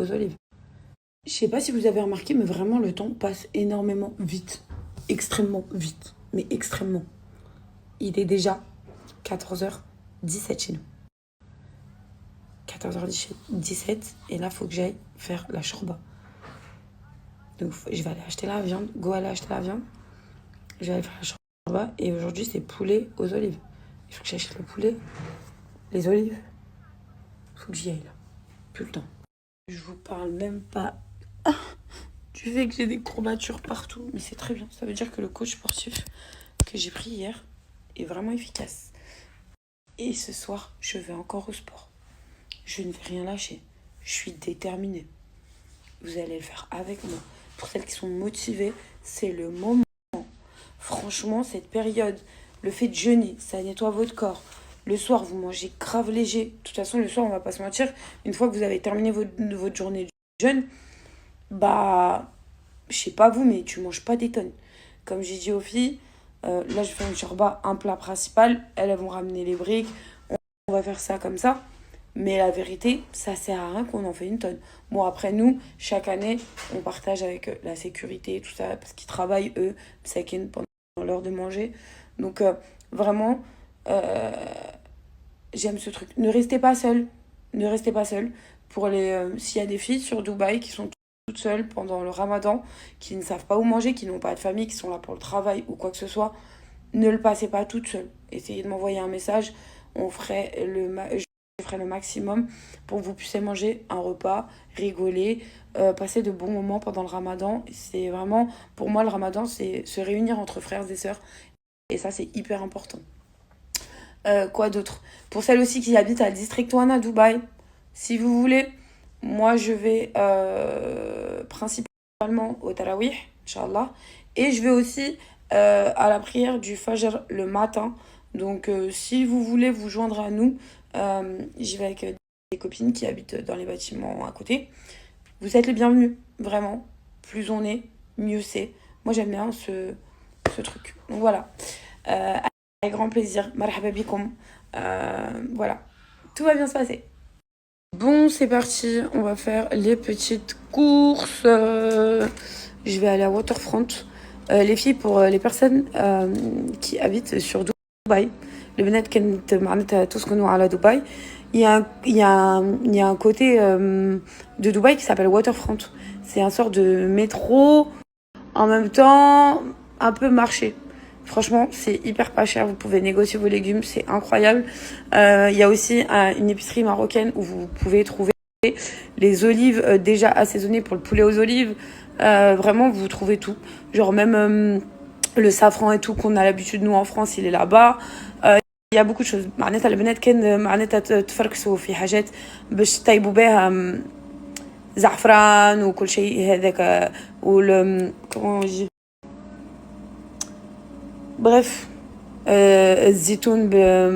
aux olives. Je sais pas si vous avez remarqué, mais vraiment le temps passe énormément vite. Extrêmement vite. Mais extrêmement. Il est déjà 14h17 chez nous. 14h17 et là, il faut que j'aille faire la shorba. Donc, je vais aller acheter la viande. Go aller acheter la viande. Je vais aller faire la shorba. Et aujourd'hui, c'est poulet aux olives. Il faut que j'achète le poulet, les olives. Il faut que j'y aille là. Plus le temps. Je vous parle même pas du fait que j'ai des courbatures partout. Mais c'est très bien. Ça veut dire que le coach sportif que j'ai pris hier est vraiment efficace. Et ce soir, je vais encore au sport. Je ne vais rien lâcher. Je suis déterminée. Vous allez le faire avec moi. Pour celles qui sont motivées, c'est le moment. Franchement, cette période, le fait de jeûner, ça nettoie votre corps. Le soir, vous mangez grave léger. De toute façon, le soir, on va pas se mentir. Une fois que vous avez terminé votre journée de jeûne, bah, je sais pas vous, mais tu manges pas des tonnes. Comme j'ai dit aux filles, là, je fais une shorba, un plat principal. Elles vont ramener les briques. On va faire ça comme ça. Mais la vérité, ça sert à rien qu'on en fait une tonne. Bon, après, nous, chaque année, on partage avec la sécurité et tout ça, parce qu'ils travaillent, eux, pendant l'heure de manger. Donc, vraiment, j'aime ce truc. Ne restez pas seul. Ne restez pas seul. Pour s'il y a des filles sur Dubaï qui sont toutes seules pendant le ramadan, qui ne savent pas où manger, qui n'ont pas de famille, qui sont là pour le travail ou quoi que ce soit, ne le passez pas toutes seules. Essayez de m'envoyer un message. Je ferai le maximum pour que vous puissiez manger un repas, rigoler, passer de bons moments pendant le ramadan. C'est vraiment, pour moi, le ramadan, c'est se réunir entre frères et sœurs. Et ça, c'est hyper important. Quoi d'autre? Pour celles aussi qui habitent à District 1 à Dubaï, si vous voulez, moi, je vais principalement au Tarawih, Inch'Allah. Et je vais aussi à la prière du Fajr le matin. Donc, si vous voulez vous joindre à nous, j'y vais avec des copines qui habitent dans les bâtiments à côté. Vous êtes les bienvenus, vraiment. Plus on est, mieux c'est. Moi, j'aime bien ce truc. Donc, voilà. Avec grand plaisir. Marhaba bikoum. Voilà. Tout va bien se passer. Bon, c'est parti. On va faire les petites courses. Je vais aller à Waterfront. Les filles, pour les personnes qui habitent sur Dubaï, le Benet كانت معناتها تسكنوا على Dubaï. Il y a un côté de Dubaï qui s'appelle Waterfront. C'est un sort de métro, en même temps un peu marché. Franchement, c'est hyper pas cher. Vous pouvez négocier vos légumes, c'est incroyable. Il y a aussi une épicerie marocaine où vous pouvez trouver les olives déjà assaisonnées pour le poulet aux olives. Vraiment, vous trouvez tout. Genre même le safran et tout qu'on a l'habitude nous en France, il est là-bas. Il y a beaucoup de choses. معناتها البنات كان معناتها تفركسوا في حاجات باش تطيبوا بها زعفران وكل شيء هذاك comment on dit. Bref, الزيتون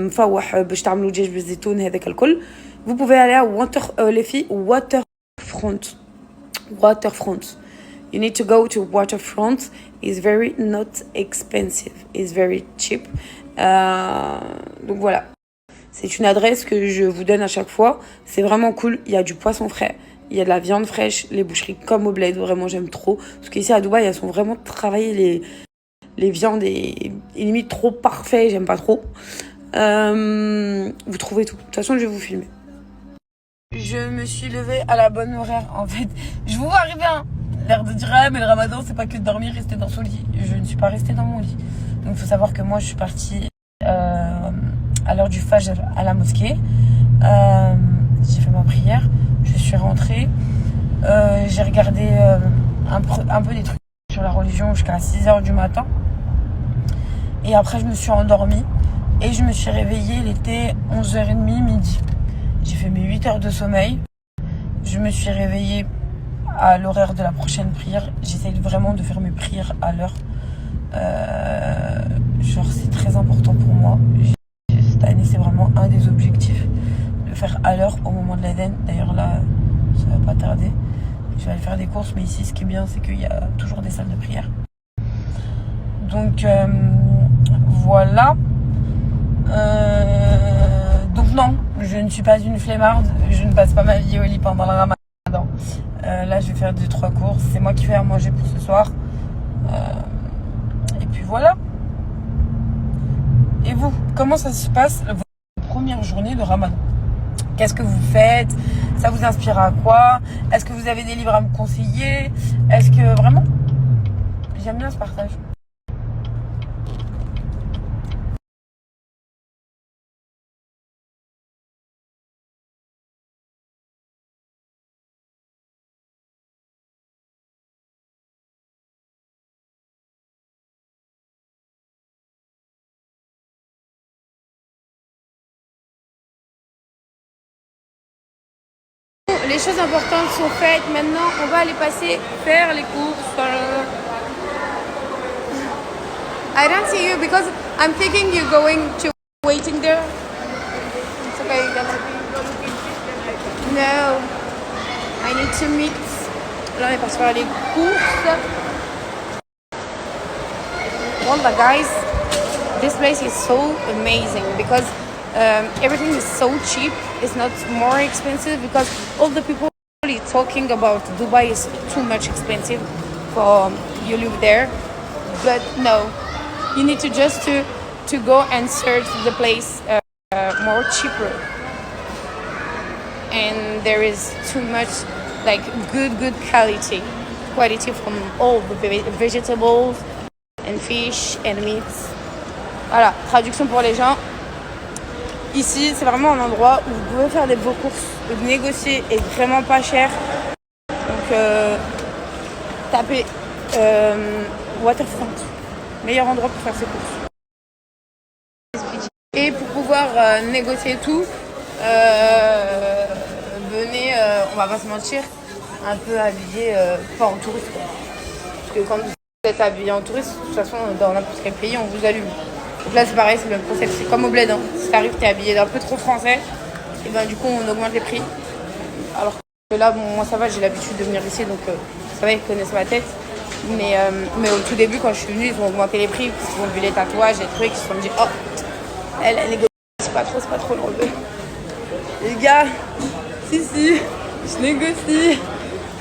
مفوح باش تعملوا دجاج بالزيتون هذاك الكل. Vous pouvez aller à les filles Waterfront. You need to go to Waterfront. It's very not expensive. It's very cheap. Donc voilà. C'est une adresse que je vous donne à chaque fois. C'est vraiment cool. Il y a du poisson frais. Il y a de la viande fraîche. Les boucheries comme au bled. Vraiment, j'aime trop. Parce qu'ici à Dubaï, elles sont vraiment travaillées les viandes et limite trop parfait. J'aime pas trop. Vous trouvez tout. De toute façon, je vais vous filmer. Je me suis levée à la bonne horaire. En fait, je vous vois arriver, hein. L'air de dire mais le ramadan c'est pas que de dormir, rester dans son lit. Je ne suis pas restée dans mon lit. Donc il faut savoir que moi je suis partie à l'heure du Fajr à la mosquée. J'ai fait ma prière, je suis rentrée. J'ai regardé un peu des trucs sur la religion jusqu'à 6h du matin. Et après je me suis endormie et je me suis réveillée, il était 11h30 midi. J'ai fait mes 8 heures de sommeil. Je me suis réveillée à l'horaire de la prochaine prière. J'essaie vraiment de faire mes prières à l'heure. Genre c'est très important pour moi. Cette année c'est vraiment un des objectifs. De faire à l'heure au moment de l'Aden. D'ailleurs là ça va pas tarder. Je vais aller faire des courses. Mais ici ce qui est bien c'est qu'il y a toujours des salles de prière. Donc voilà. Donc non, je ne suis pas une flemmarde. Je ne passe pas ma vie au lit pendant le ramadan. Là, je vais faire 2-3 courses. C'est moi qui vais à manger pour ce soir. Et puis voilà. Et vous, comment ça se passe votre première journée de Ramadan? Qu'est-ce que vous faites? Ça vous inspire à quoi? Est-ce que vous avez des livres à me conseiller? Est-ce que vraiment? J'aime bien ce partage. Les choses importantes sont faites. Maintenant, on va aller passer faire les courses. I don't see you because I'm thinking you're going to waiting there. It's okay. No, I need to meet. Là, on est parti faire les courses. Wallah, guys, this place is so amazing because everything is so cheap. It's not more expensive because all the people are talking about Dubai is too much expensive for you live there. But no, you need to just to go and search the place more cheaper. And there is too much like good quality from all the vegetables and fish and meats. Voilà, traduction pour les gens. Ici, c'est vraiment un endroit où vous pouvez faire vos courses, négocier et vraiment pas cher. Donc, tapez Waterfront, meilleur endroit pour faire ses courses. Et pour pouvoir négocier tout, venez, on va pas se mentir, un peu habillé, pas en touriste, quoi. Parce que quand vous êtes habillé en touriste, de toute façon, dans n'importe quel pays, on vous allume. Donc là, c'est pareil, c'est le même concept, c'est comme au bled. Hein. Si t'arrives, t'es habillé d'un peu trop français, et ben du coup, on augmente les prix. Alors que là, bon, moi ça va, j'ai l'habitude de venir ici, donc ça va, ils connaissent ma tête. Mais au tout début, quand je suis venue, ils ont augmenté les prix, parce qu'ils ont vu les tatouages, les trucs, ils se sont dit, oh, elle négocie, c'est pas trop l'enlever. Les gars, si, je négocie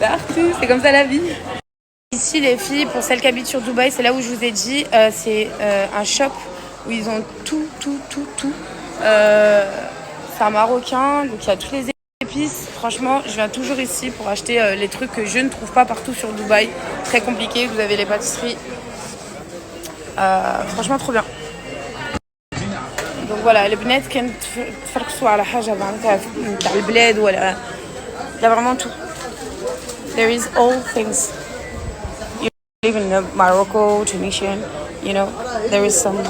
partout, c'est comme ça la vie. Ici, les filles, pour celles qui habitent sur Dubaï, c'est là où je vous ai dit, c'est un shop où ils ont tout. C'est un marocain, donc il y a toutes les épices. Franchement, je viens toujours ici pour acheter les trucs que je ne trouve pas partout sur Dubaï. Très compliqué, vous avez les pâtisseries. Franchement, trop bien. Donc voilà, les bnets qui تفرقوا على حاجة تاع البلاد ولا il y a vraiment tout. There is all things. You live in Morocco, Tunisian, you know, there is some.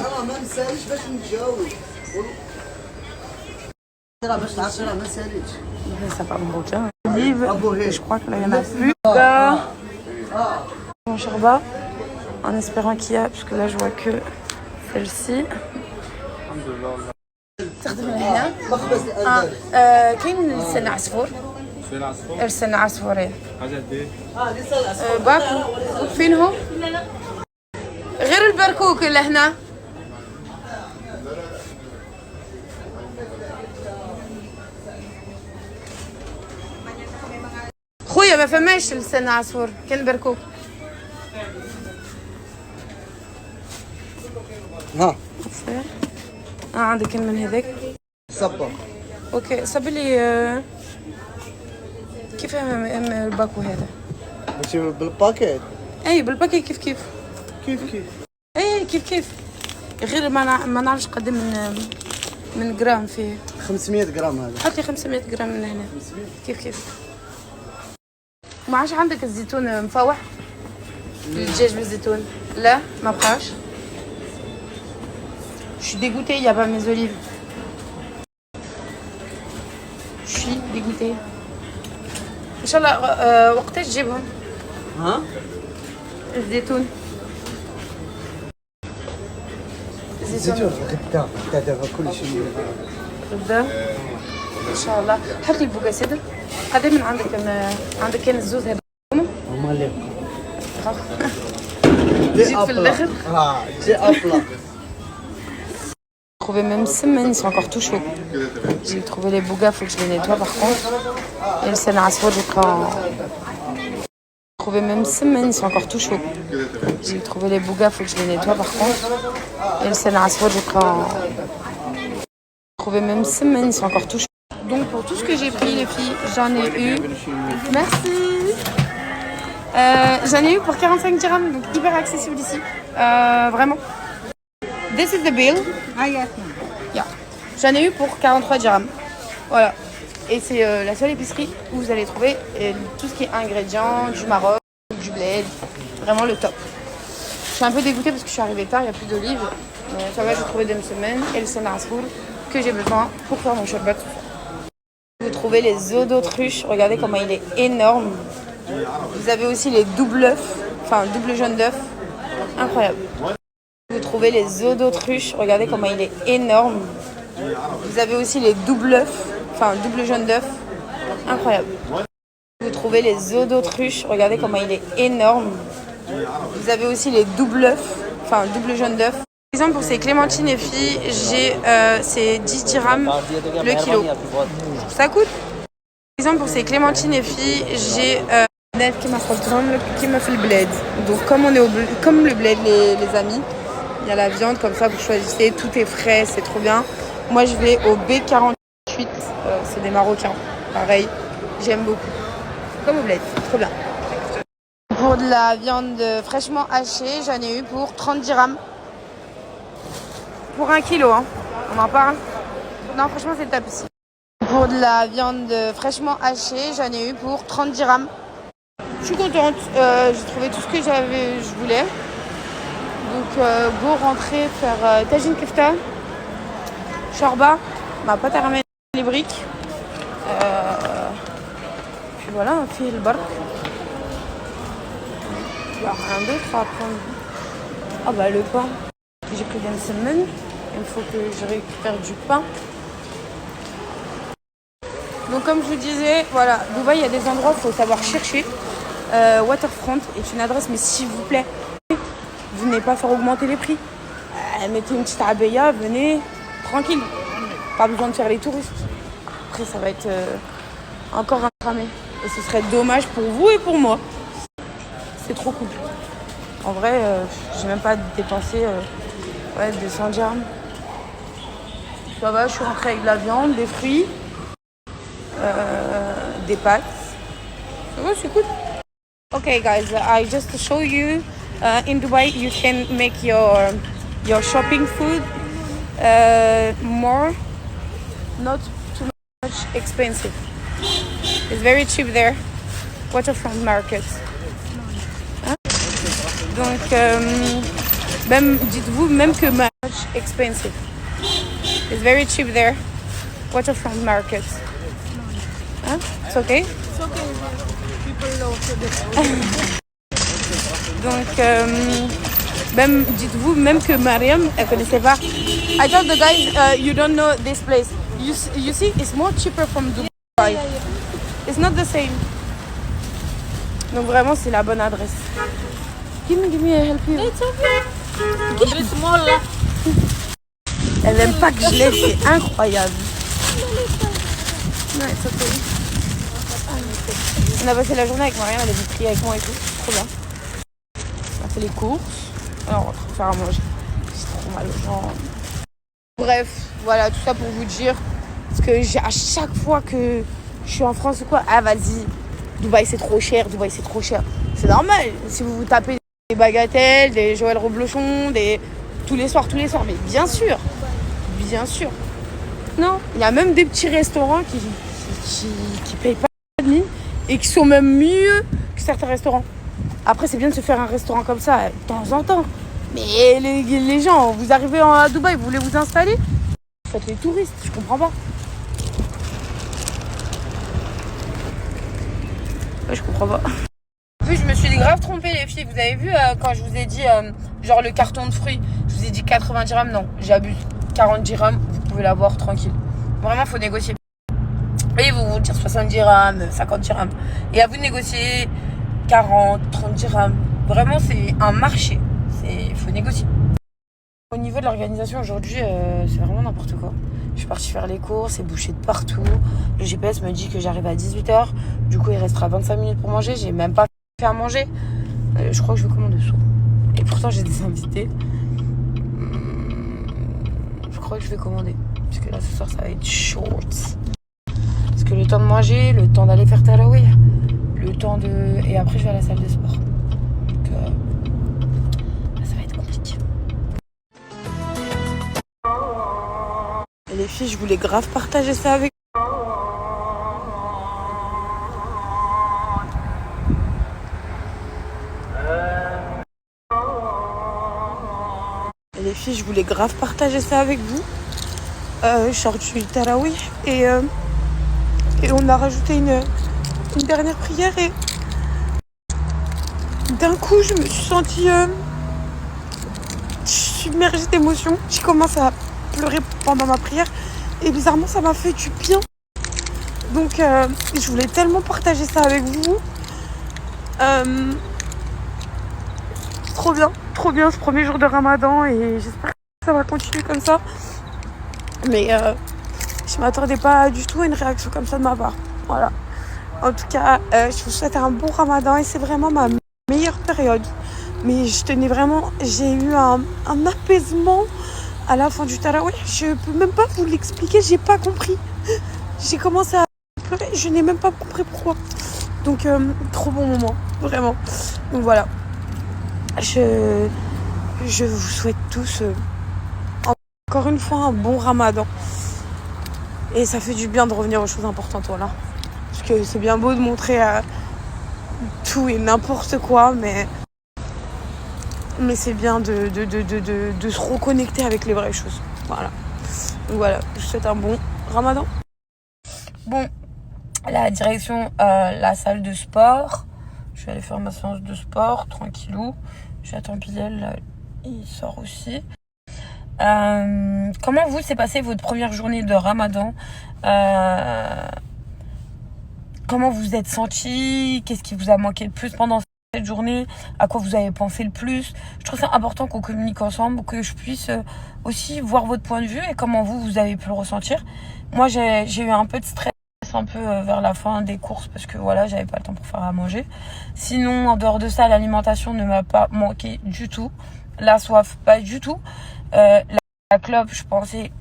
Ça parle marocain. Je crois qu'il y en a plus. Mon sharba, en espérant qu'il y a, parce que là je vois que celle-ci. تخدم هنا كاين لسان عصفور لسان عصفوري باكو فين هو غير البركوك لهنا خويا ما فماش لسان عصفور كاين بركوك ها عندك من هذاك صبر اوكي صب لي كيف الباكو هذا ماشي بالباكيت اي بالباكيت كيف اي كيف غير ما نعرفش قد من جرام فيه 500 جرام هذا حط لي 500 جرام من هنا 500 كيف ما عادش عندك الزيتون مفوح الدجاج بالزيتون لا ما بقاش. Je suis dégoûtée, il n'y a pas mes olives. Je suis dégoûtée. Inch'Allah, وقتاش تجيبهم؟ ها؟ الزيتون. الزيتون غدا دابا كلشي غدا ان شاء الله. حط لي بوكا سدر. قداش من عندك كاين الزوز هذا؟ هما اللي جيت في الاخر. جي ابلا. J'ai trouvé même semaine, ils sont encore tout chauds. J'ai trouvé les bougas, faut que je les nettoie par contre. Et le sen asfour, je prends Trouvé même semaine, ils sont encore tout chauds. J'ai trouvé les bougas, faut que je les nettoie par contre. Et le Senasford, j'ai pris en. Trouvé même semaine, ils sont encore tout chauds. Donc pour tout ce que j'ai pris les filles, j'en ai eu. Merci. J'en ai eu pour 45 dirhams, donc hyper accessible ici. Vraiment. This is the bill. Ah, yes. Yeah. J'en ai eu pour 43 dirhams. Voilà. Et c'est la seule épicerie où vous allez trouver tout ce qui est ingrédients, du Maroc, du bled. Vraiment le top. Je suis un peu dégoûtée parce que je suis arrivée tard, il n'y a plus d'olives. Mais ça va, j'ai trouvé des semaines et le Senasford que j'ai besoin pour faire mon sherbet. Vous trouvez les œufs d'autruche. Regardez comment il est énorme. Vous avez aussi les doubles œufs, enfin double jaune d'œuf. Incroyable. Vous trouvez les œufs d'autruche. Regardez comment il est énorme. Vous avez aussi les doubles œufs, enfin double jaune d'œuf. Incroyable. Vous trouvez les œufs d'autruche. Regardez comment il est énorme. Vous avez aussi les doubles œufs, enfin double jaune d'œuf. Par exemple, pour ces clémentines et filles, j'ai c'est 10 dirhams le kilo. Ça coûte. Par exemple, pour ces clémentines et filles, j'ai qui m'a fait le bled. Donc comme on est comme le bled les amis, il y a la viande comme ça, vous choisissez, tout est frais, c'est trop bien. Moi je vais au B48, c'est des Marocains, pareil, j'aime beaucoup. Comme au bled, trop bien. Pour de la viande fraîchement hachée, j'en ai eu pour 30 dirhams. Pour 1 kilo, hein. On en parle. Non, franchement, c'est le top ici. Pour de la viande fraîchement hachée, j'en ai eu pour 30 dirhams. Je suis contente. J'ai trouvé tout ce que je voulais. Donc, go rentrer faire tagine kefta, shorba. Ma pote a ramené les briques. Puis voilà, on fait le bark. Il n'y a rien d'autre à prendre. Ah bah le pain. J'ai pris une semaine. Il faut que je récupère du pain. Donc comme je vous disais, voilà, Dubaï, il y a des endroits où il faut savoir chercher. Waterfront est une adresse, mais s'il vous plaît, venez pas faire augmenter les prix. Mettez une petite abaya, venez tranquille. Pas besoin de faire les touristes. Après, ça va être encore un cramé. Et ce serait dommage pour vous et pour moi. C'est trop cool. En vrai, j'ai même pas dépensé 200 dirhams. Ça va, je suis rentrée avec de la viande, des fruits, des pâtes. Ouais, c'est cool. Okay, guys, I just show you in Dubai you can make your shopping food more, not too much expensive. It's very cheap there. Waterfront market. Hein? Donc, même, dites-vous même que much expensive. It's very cheap there. Waterfront market. Hein? It's okay? It's okay. People love this. Donc, même, dites-vous même que Mariam, elle connaissait pas. I told the guys, you don't know this place. You see, it's more cheaper from Dubai. It's not the same. Donc vraiment, c'est la bonne adresse. Give me a help you. It's okay. It's small. Elle aime pas que je l'aide, c'est incroyable. Non, it's okay. On a passé la journée avec Mariam, elle a du tri avec moi et tout. Trop bien. On a fait les courses. Alors, on va faire à manger. C'est trop mal aux jambes. Bref, voilà, tout ça pour vous dire. Parce que à chaque fois que je suis en France ou quoi, ah vas-y, Dubaï c'est trop cher, Dubaï c'est trop cher. C'est normal, si vous vous tapez des bagatelles, des Joël Roblochon, tous les soirs. Mais bien sûr. Non, il y a même des petits restaurants qui payent pas de mine et qui sont même mieux que certains restaurants. Après, c'est bien de se faire un restaurant comme ça de temps en temps. Mais les gens, vous arrivez à Dubaï, vous voulez vous installer, vous faites les touristes, je comprends pas. Ouais, je comprends pas. Oui, je me suis grave trompée les filles. Vous avez vu quand je vous ai dit genre le carton de fruits, je vous ai dit 80 dirhams, non, j'abuse. 40 dirhams, vous pouvez l'avoir tranquille. Vraiment, faut négocier. Et ils vont vous dire 60 dirhams, 50 dirhams. Et à vous de négocier 40, 30 dirhams. Vraiment, c'est un marché. Il faut négocier. Au niveau de l'organisation aujourd'hui, c'est vraiment n'importe quoi. Je suis partie faire les courses, c'est bouché de partout. Le GPS me dit que j'arrive à 18h. Du coup, il restera 25 minutes pour manger. J'ai même pas fait à manger. Je crois que je vais commander ça. Et pourtant j'ai des invités. Je crois que je vais commander. Parce que là ce soir ça va être short. Parce que le temps de manger, le temps d'aller faire tarawih, le temps de... Et après je vais à la salle de sport. Donc là, ça va être compliqué. Et les filles, je voulais grave partager ça avec Les filles, je voulais grave partager ça avec vous. Je sors du tarawih et on a rajouté une dernière prière et d'un coup je me suis sentie submergée d'émotions. J'ai commencé à pleurer pendant ma prière et bizarrement ça m'a fait du bien. Donc je voulais tellement partager ça avec vous. Trop bien ce premier jour de Ramadan et j'espère que ça va continuer comme ça. Mais je m'attendais pas du tout à une réaction comme ça de ma part. Voilà. En tout cas, je vous souhaite un bon Ramadan et c'est vraiment ma meilleure période. Mais je tenais vraiment, j'ai eu un apaisement à la fin du tarawih. Je peux même pas vous l'expliquer, j'ai pas compris. J'ai commencé à pleurer, je n'ai même pas compris pourquoi. Donc trop bon moment, vraiment. Donc voilà. Je vous souhaite tous encore une fois un bon Ramadan. Et ça fait du bien de revenir aux choses importantes, voilà. Parce que c'est bien beau de montrer tout et n'importe quoi, mais c'est bien de se reconnecter avec les vraies choses. Voilà. Donc voilà, je vous souhaite un bon Ramadan. Bon, la direction la salle de sport. Je vais aller faire ma séance de sport, tranquillou. J'attends Bilal, là, il sort aussi. Comment vous s'est passée votre première journée de Ramadan? Comment vous vous êtes sentis? Qu'est-ce qui vous a manqué le plus pendant cette journée? À quoi vous avez pensé le plus? Je trouve ça important qu'on communique ensemble, que je puisse aussi voir votre point de vue et comment vous avez pu le ressentir. Moi, j'ai eu un peu de stress un peu vers la fin des courses parce que voilà, j'avais pas le temps pour faire à manger. Sinon, en dehors de ça, l'alimentation ne m'a pas manqué du tout. La soif, pas du tout. La clope, je pensais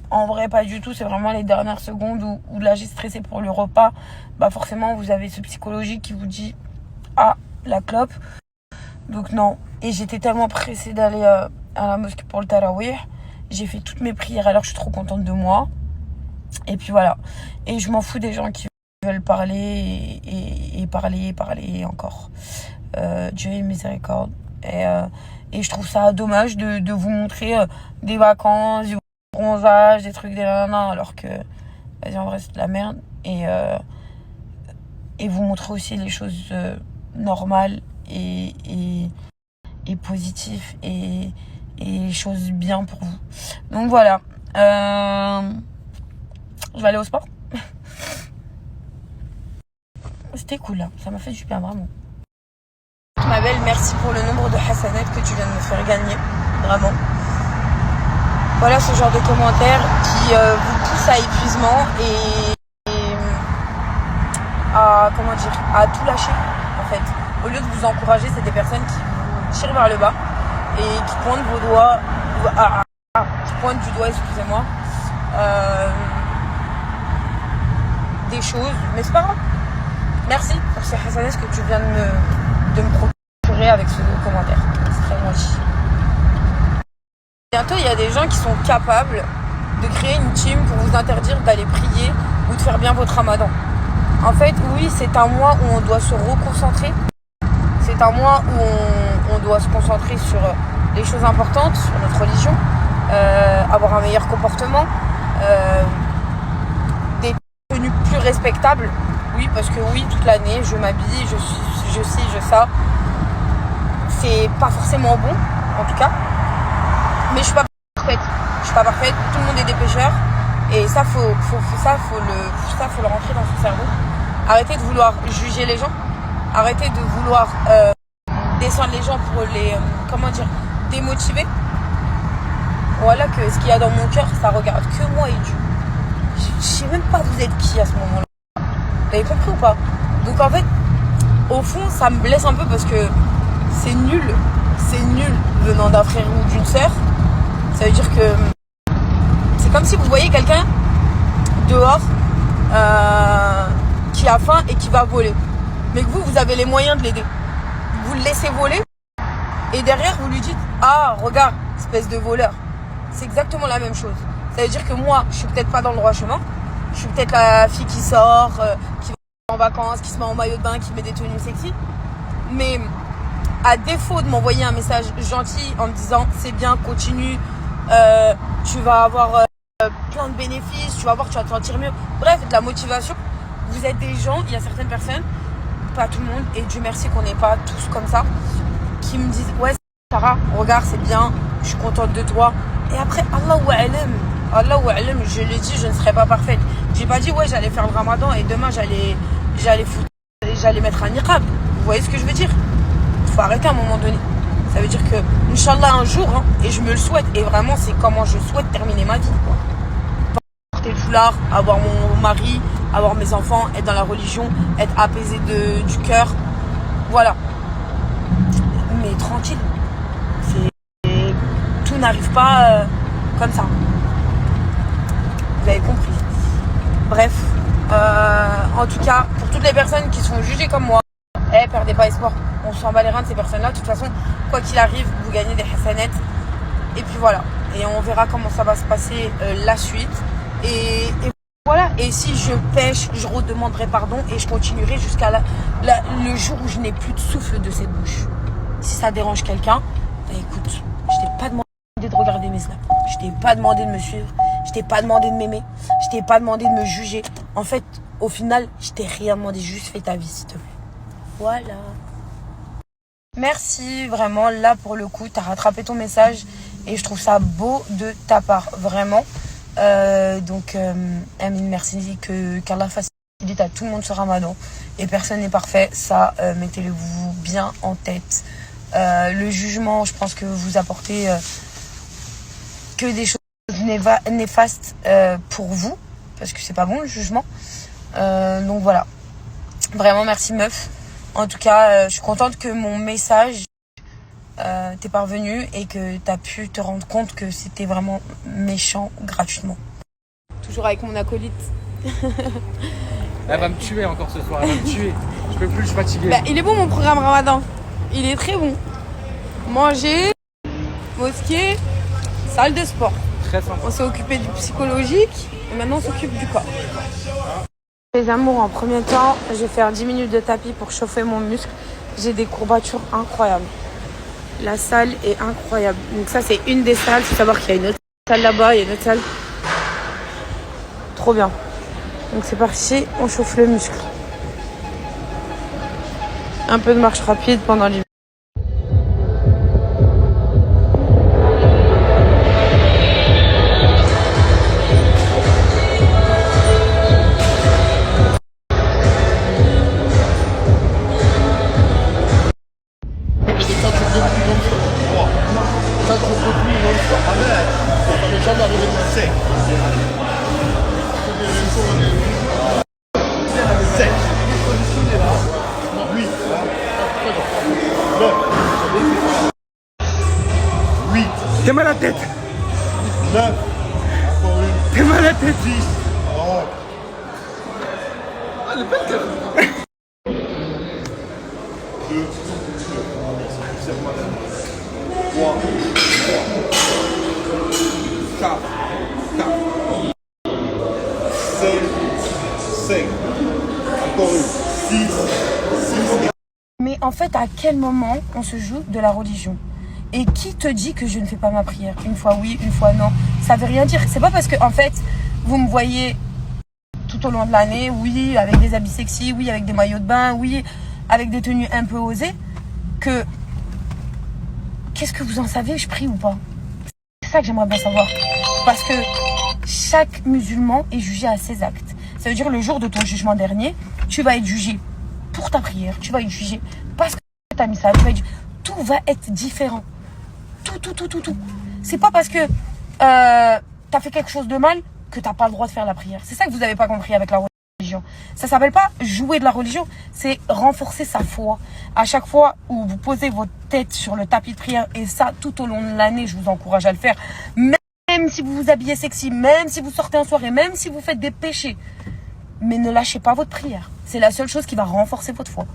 en vrai pas du tout. C'est vraiment les dernières secondes où là j'ai stressé pour le repas. Bah forcément, vous avez ce psychologique qui vous dit ah, la clope. Donc non. Et j'étais tellement pressée d'aller à la mosquée pour le tarawih. J'ai fait toutes mes prières alors je suis trop contente de moi. Et puis voilà. Et je m'en fous des gens qui veulent parler et parler encore. Dieu est miséricorde. Et je trouve ça dommage de vous montrer des vacances, du bronzage, des trucs, des nanana, alors que, vas-y, en vrai, c'est de la merde. Et vous montrer aussi les choses normales et positives et les choses bien pour vous. Donc voilà. Je vais aller au sport. C'était cool là, ça m'a fait du bien vraiment. Ma belle, merci pour le nombre de hasanat que tu viens de me faire gagner, vraiment. Voilà ce genre de commentaires qui vous poussent à épuisement et à tout lâcher en fait. Au lieu de vous encourager, c'est des personnes qui vous tirent vers le bas et qui pointent vos doigts, qui pointent du doigt, excusez-moi. Des choses, mais c'est pas grave. Merci pour ces hasanats que tu viens de me procurer avec ce commentaire. C'est très gentil. Bientôt, il y a des gens qui sont capables de créer une team pour vous interdire d'aller prier ou de faire bien votre ramadan. En fait, oui, c'est un mois où on doit se reconcentrer. C'est un mois où on doit se concentrer sur les choses importantes, sur notre religion, avoir un meilleur comportement, des tenues plus respectables. Oui, parce que oui, toute l'année, je m'habille, je ça. C'est pas forcément bon, en tout cas. Mais je suis pas parfaite. Tout le monde est des pécheurs. Et ça, faut le rentrer dans son cerveau. Arrêtez de vouloir juger les gens. Arrêtez de vouloir descendre les gens pour les, démotiver. Voilà que ce qu'il y a dans mon cœur, ça regarde que moi et Dieu. Je sais même pas vous êtes qui à ce moment-là. Vous avez compris ou pas? Donc en fait, au fond, ça me blesse un peu parce que c'est nul venant d'un frère ou d'une sœur. Ça veut dire que c'est comme si vous voyez quelqu'un dehors qui a faim et qui va voler. Mais que vous avez les moyens de l'aider. Vous le laissez voler et derrière vous lui dites « Ah, regarde, espèce de voleur ». C'est exactement la même chose. Ça veut dire que moi, je suis peut-être pas dans le droit chemin. Je suis peut-être la fille qui sort, qui va en vacances, qui se met en maillot de bain, qui met des tenues sexy. Mais à défaut de m'envoyer un message gentil en me disant « C'est bien, continue, tu vas avoir plein de bénéfices, tu vas voir, tu vas te sentir mieux ». Bref, de la motivation. Vous êtes des gens, il y a certaines personnes, pas tout le monde, et Dieu merci qu'on n'est pas tous comme ça, qui me disent « Ouais, Sarah, regarde, c'est bien, je suis contente de toi ». Et après, Allahu a'lam, je l'ai dit, je ne serai pas parfaite. J'ai pas dit, ouais, j'allais faire le ramadan et demain, j'allais mettre un niqab. Vous voyez ce que je veux dire? Il faut arrêter à un moment donné. Ça veut dire que, Inch'Allah, un jour, hein, et je me le souhaite, et vraiment, c'est comment je souhaite terminer ma vie. Porter le foulard, avoir mon mari, avoir mes enfants, être dans la religion, être apaisé du cœur. Voilà. Mais tranquille. Tout n'arrive pas comme ça. Vous avez compris. Bref. En tout cas, pour toutes les personnes qui sont jugées comme moi, perdez pas espoir. On s'en bat les reins de ces personnes-là. De toute façon, quoi qu'il arrive, vous gagnez des hasanettes. Et puis voilà. Et on verra comment ça va se passer la suite. Et voilà. Et si je pêche, je redemanderai pardon et je continuerai jusqu'à le jour où je n'ai plus de souffle de cette bouche. Si ça dérange quelqu'un, bah écoute, je t'ai pas demandé de regarder mes snaps. Je t'ai pas demandé de me suivre. Je t'ai pas demandé de m'aimer. Je t'ai pas demandé de me juger. En fait, au final, je t'ai rien demandé. Juste fais ta vie, s'il te plaît. Voilà. Merci, vraiment. Là, pour le coup, t'as rattrapé ton message. Et je trouve ça beau de ta part. Vraiment. Donc, Amine, merci. Qu'Allah facilite à tout le monde ce ramadan. Et personne n'est parfait. Ça, mettez-le-vous bien en tête. Le jugement, je pense que vous apportez que des choses néfastes pour vous, parce que c'est pas bon le jugement. Donc voilà. Vraiment merci meuf. En tout cas, je suis contente que mon message t'est parvenu et que t'as pu te rendre compte que c'était vraiment méchant gratuitement. Toujours avec mon acolyte. Elle va me tuer encore ce soir, elle va me tuer. Je peux plus, je suis fatigué. Bah, il est bon mon programme Ramadan. Il est très bon. Manger, mosquée, salle de sport. Très sympa. On s'est occupé du psychologique et maintenant on s'occupe du corps. Les amours, en premier temps, je vais faire 10 minutes de tapis pour chauffer mon muscle. J'ai des courbatures incroyables. La salle est incroyable. Donc ça, c'est une des salles. Il faut savoir qu'il y a une autre salle là-bas, il y a une autre salle. Trop bien. Donc c'est parti, on chauffe le muscle. Un peu de marche rapide pendant l'hiver. T'es mal à la tête. 9. T'es mal à la tête. 10. Ah, le bête. 2. 3. 4. 5. Encore une. 6. Mais en fait, à quel moment on se joue de la religion? Et qui te dit que je ne fais pas ma prière? Une fois oui, une fois non. Ça veut rien dire. C'est pas parce que, en fait, vous me voyez tout au long de l'année, oui, avec des habits sexy, oui, avec des maillots de bain, oui, avec des tenues un peu osées, que... Qu'est-ce que vous en savez? Je prie ou pas? C'est ça que j'aimerais bien savoir. Parce que chaque musulman est jugé à ses actes. Ça veut dire le jour de ton jugement dernier, tu vas être jugé pour ta prière, tu vas être jugé parce que tu as mis ça, tu vas être... Tout va être différent. Tout. C'est pas parce que t'as fait quelque chose de mal que t'as pas le droit de faire la prière. C'est ça que vous avez pas compris avec la religion. religion. Ça s'appelle pas jouer de la religion, c'est renforcer sa foi. À chaque fois où vous posez votre tête sur le tapis de prière, et ça tout au long de l'année, je vous encourage à le faire, même si vous vous habillez sexy, même si vous sortez en soirée, même si vous faites des péchés, mais ne lâchez pas votre prière. C'est la seule chose qui va renforcer votre foi.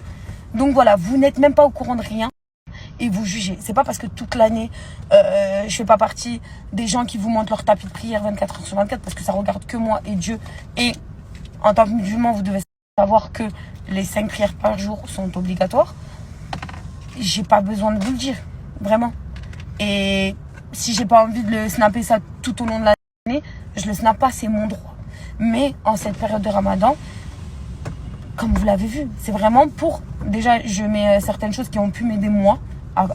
Donc voilà, vous n'êtes même pas au courant de rien et vous jugez. C'est pas parce que toute l'année, je fais pas partie des gens qui vous montrent leur tapis de prière 24 heures sur 24 parce que ça regarde que moi et Dieu. Et en tant que musulman, vous devez savoir que les 5 prières par jour sont obligatoires. J'ai pas besoin de vous le dire, vraiment. Et si j'ai pas envie de le snapper ça tout au long de l'année, je le snappe pas, c'est mon droit. Mais en cette période de Ramadan, comme vous l'avez vu, c'est vraiment pour... Déjà, je mets certaines choses qui ont pu m'aider moi à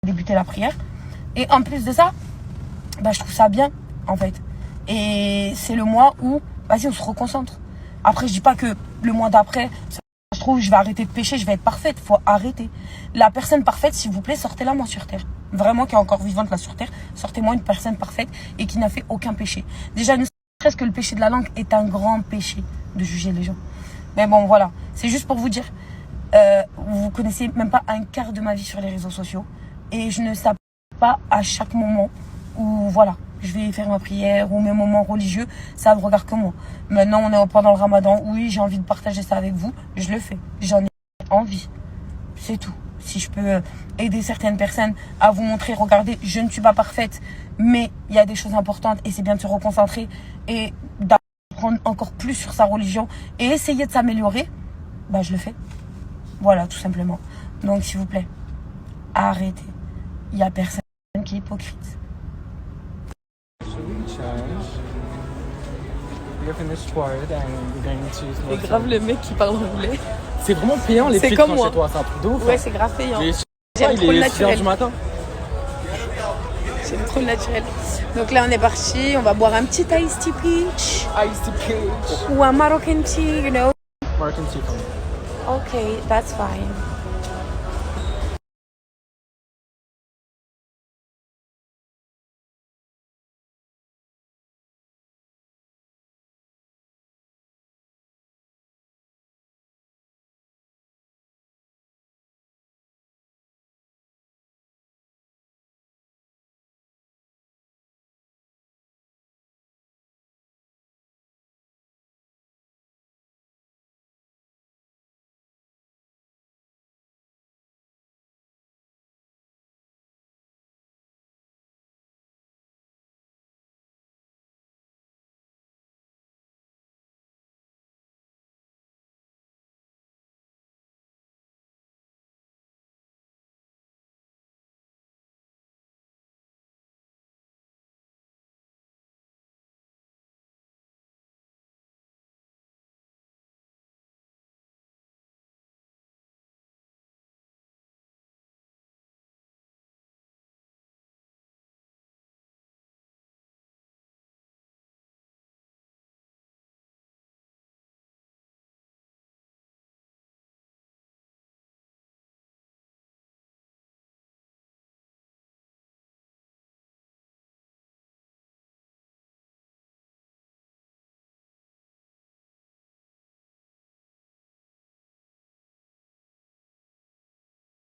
débuter la prière. Et en plus de ça, bah, je trouve ça bien, en fait. Et c'est le mois où, vas-y, on se reconcentre. Après, je dis pas que le mois d'après, je trouve, je vais arrêter de pécher, je vais être parfaite. Faut arrêter. La personne parfaite, s'il vous plaît, sortez-la moi sur terre. Vraiment, qui est encore vivante là sur terre, sortez-moi une personne parfaite et qui n'a fait aucun péché. Déjà, ne serait-ce que le péché de la langue est un grand péché de juger les gens. Mais bon, voilà. C'est juste pour vous dire, vous connaissez même pas un quart de ma vie sur les réseaux sociaux. Et je ne sais pas à chaque moment où, voilà, je vais faire ma prière ou mes moments religieux, ça ne regarde que moi. Maintenant, on est pendant le Ramadan. Oui, j'ai envie de partager ça avec vous. Je le fais. J'en ai envie. C'est tout. Si je peux aider certaines personnes à vous montrer, regardez, je ne suis pas parfaite, mais il y a des choses importantes et c'est bien de se reconcentrer et d'apprendre encore plus sur sa religion et essayer de s'améliorer, bah je le fais. Voilà, tout simplement. Donc, s'il vous plaît, arrêtez. Il n'y a personne qui est hypocrite. C'est grave le mec qui parle anglais. C'est vraiment payant les C'est frites comme quand moi. chez toi, c'est un truc de ouf. Ouais, hein. c'est grave payant. Mais J'aime trop le il est 6 heures naturel. du matin. J'aime trop le naturel. Donc là, on est parti. On va boire un petit iced tea peach Iced peach. ou un Moroccan tea, you know. Martin tea for me. Okay, that's fine.